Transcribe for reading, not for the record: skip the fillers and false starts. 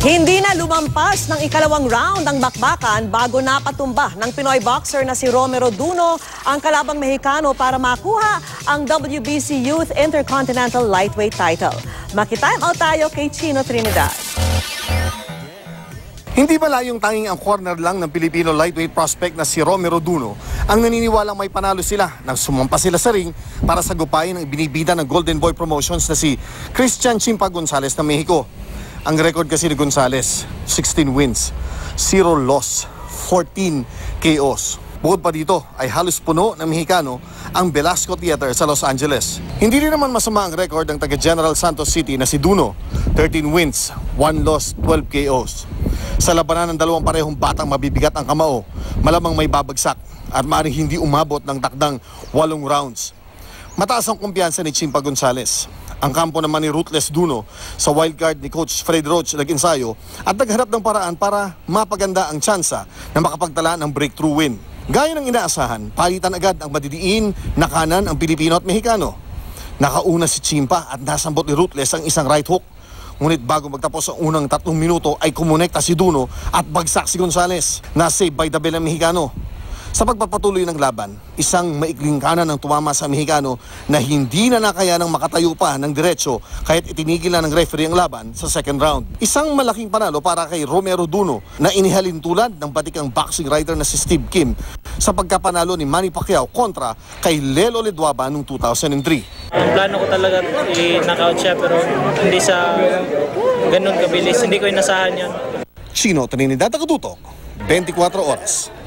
Hindi na lumampas ng ikalawang round ang bakbakan bago napatumba ng Pinoy boxer na si Romero Duno ang kalabang Mexicano para makuha ang WBC Youth Intercontinental Lightweight title. Makitime out tayo kay Chino Trinidad. Hindi malayong tanging ang corner lang ng Pilipino lightweight prospect na si Romero Duno ang naniniwalang may panalo sila nang sumampa sila sa ring para sagupayin ang binibida ng Golden Boy Promotions na si Christian Chimpa Gonzalez ng Mexico. Ang record kasi ni Gonzalez, 16 wins, 0 loss, 14 KOs. Bukod pa dito ay halos puno ng Mexicano ang Velasco Theater sa Los Angeles. Hindi rin naman masama ang record ng taga General Santos City na si Duno, 13 wins, 1 loss, 12 KOs. Sa labanan ng dalawang parehong batang mabibigat ang kamao, malamang may babagsak at maaaring hindi umabot ng takdang 8 rounds. Mataas ang kumpiyansa ni Chimpa Gonzalez. Ang kampo naman ni Ruthless Duno sa wildcard ni Coach Fred Roach nag-ensayo at nagharap ng paraan para mapaganda ang tsansa na makapagtala ng breakthrough win. Gaya ng inaasahan, palitan agad ang madidiin na kanan ang Pilipino at Mexicano. Nakauna si Chimpa at nasambot ni Ruthless ang isang right hook. Ngunit bago magtapos ang unang 3 minuto ay kumonekta si Duno at bagsak si Gonzalez na save by the bell ng Mexicano. Sa pagpapatuloy ng laban, isang maikling kanan ang tumama sa Mexicano na hindi na nakayanang makatayo pa ng diretso kahit itinigil na ng referee ang laban sa second round. Isang malaking panalo para kay Romero Duno na inihalin tulad ng batikang boxing writer na si Steve Kim sa pagkapanalo ni Manny Pacquiao kontra kay Lelo Leduaba noong 2003. Ang plano ko talaga i-knockout siya pero hindi sa ganun kabilis. Hindi ko inasahan yun. Chino Trinidad, Tagututok, 24 Oras.